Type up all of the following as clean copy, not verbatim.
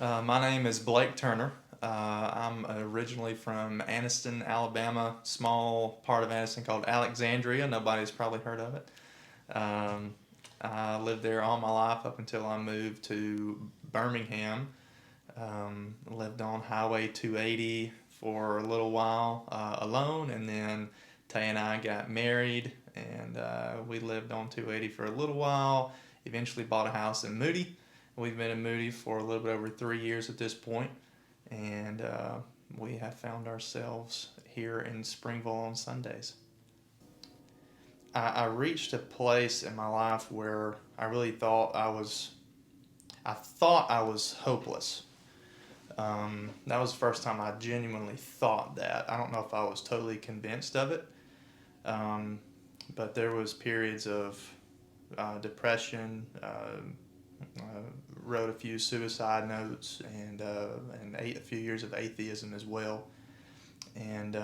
My name is Blake Turner. I'm originally from Anniston, Alabama, small part of Anniston called Alexandria. Nobody's probably heard of it. Um, I lived there all my life up until I moved to Birmingham. Lived on Highway 280 for a little while alone, and then Tay and I got married, and we lived on 280 for a little while. Eventually bought a house in Moody. We've been in Moody for a little bit over 3 years at this point, and we have found ourselves here in Springville on Sundays. I reached a place in my life where I really thought I thought I was hopeless. That was the first time I genuinely thought that. I don't know if I was totally convinced of it, um, but there was periods of depression. Wrote a few suicide notes and ate a few years of atheism as well. And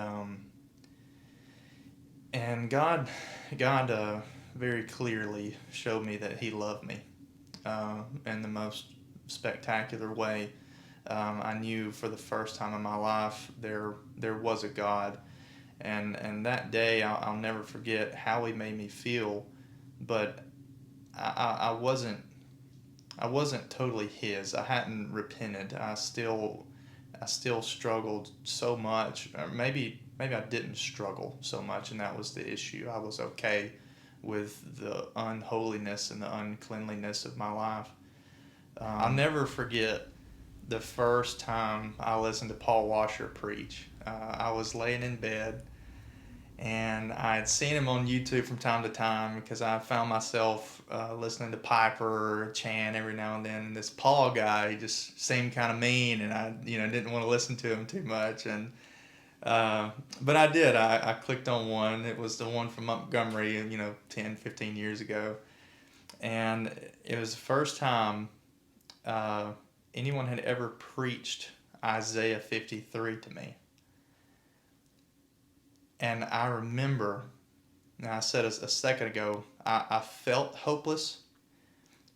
God very clearly showed me that He loved me in the most spectacular way. I knew for the first time in my life there was a God, and that day I'll never forget how He made me feel. But I wasn't totally His. I hadn't repented. I still struggled so much. Or maybe I didn't struggle so much, and that was the issue. I was okay with the unholiness and the uncleanliness of my life. I'll never forget the first time I listened to Paul Washer preach. I was laying in bed, and I had seen him on YouTube from time to time because I found myself listening to Piper or Chan every now and then. And this Paul guy, he just seemed kind of mean, and I didn't want to listen to him too much. And but I did. I clicked on one. It was the one from Montgomery, 10, 15 years ago, and it was the first time uh, anyone had ever preached Isaiah 53 to me. And I remember, and I said a second ago, I felt hopeless,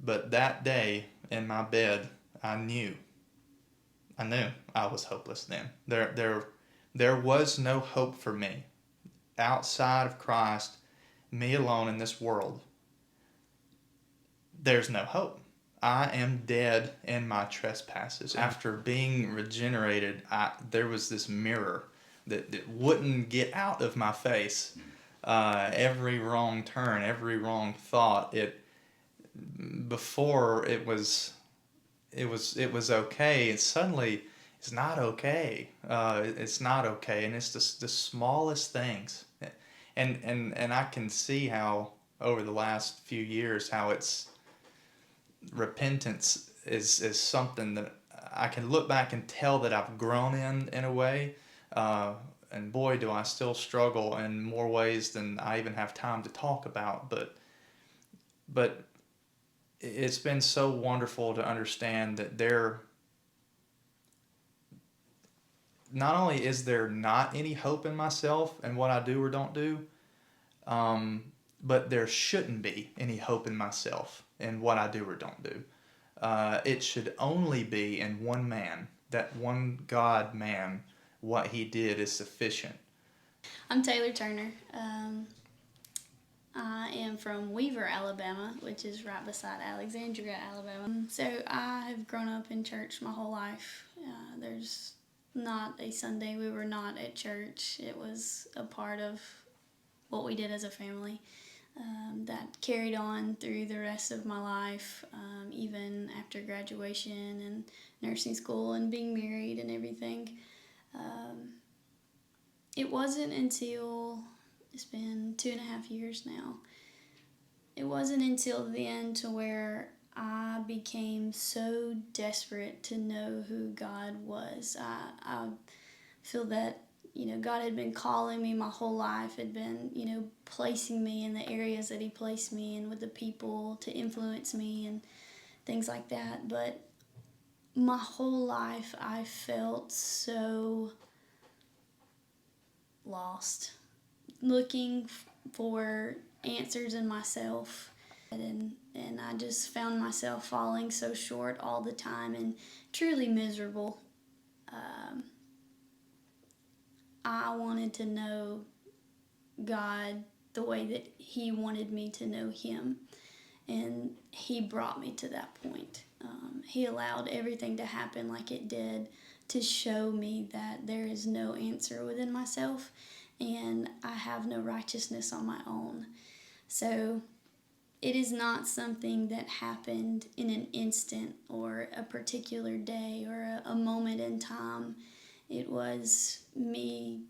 but that day in my bed, I knew. I knew I was hopeless then. There was no hope for me outside of Christ, me alone in this world. There's no hope. I am dead in my trespasses. After being regenerated, there was this mirror that wouldn't get out of my face. Every wrong turn, every wrong thought, before it was okay, and suddenly it's not okay. It's not okay, and it's the smallest things, and I can see how over the last few years how it's repentance is something that I can look back and tell that I've grown in a way. Uh, and boy, do I still struggle in more ways than I even have time to talk about. But it's been so wonderful to understand that not only is there not any hope in myself and what I do or don't do, um, but there shouldn't be any hope in myself and what I do or don't do. It should only be in one man, that one God man. What He did is sufficient. I'm Taylor Turner. I am from Weaver, Alabama, which is right beside Alexandria, Alabama. So I have grown up in church my whole life. There's not a Sunday we were not at church. It was a part of what we did as a family. That carried on through the rest of my life, even after graduation and nursing school and being married and everything. Um, it wasn't until it's been 2.5 years now. It wasn't until then to where I became so desperate to know who God was. I feel that God had been calling me my whole life, had been placing me in the areas that He placed me in with the people to influence me and things like that. But my whole life I felt so lost, looking for answers in myself. And I just found myself falling so short all the time and truly miserable. I wanted to know God the way that He wanted me to know Him, and He brought me to that point. He allowed everything to happen like it did to show me that there is no answer within myself, and I have no righteousness on my own. So it is not something that happened in an instant or a particular day or a moment in time. It was me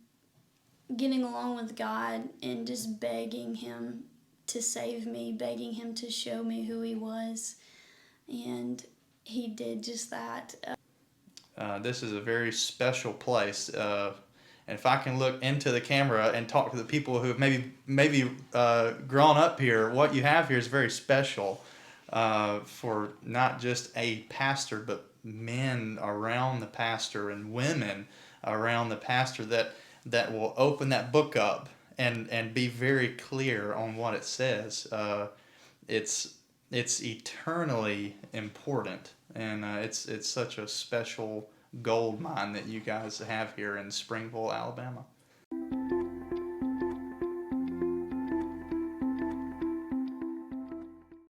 getting along with God and just begging Him to save me, begging Him to show me who He was. And He did just that. This is a very special place. And if I can look into the camera and talk to the people who have maybe grown up here, what you have here is very special for not just a pastor, but men around the pastor and women around the pastor that will open that book up and be very clear on what it says. It's eternally important, and it's such a special gold mine that you guys have here in Springville, Alabama.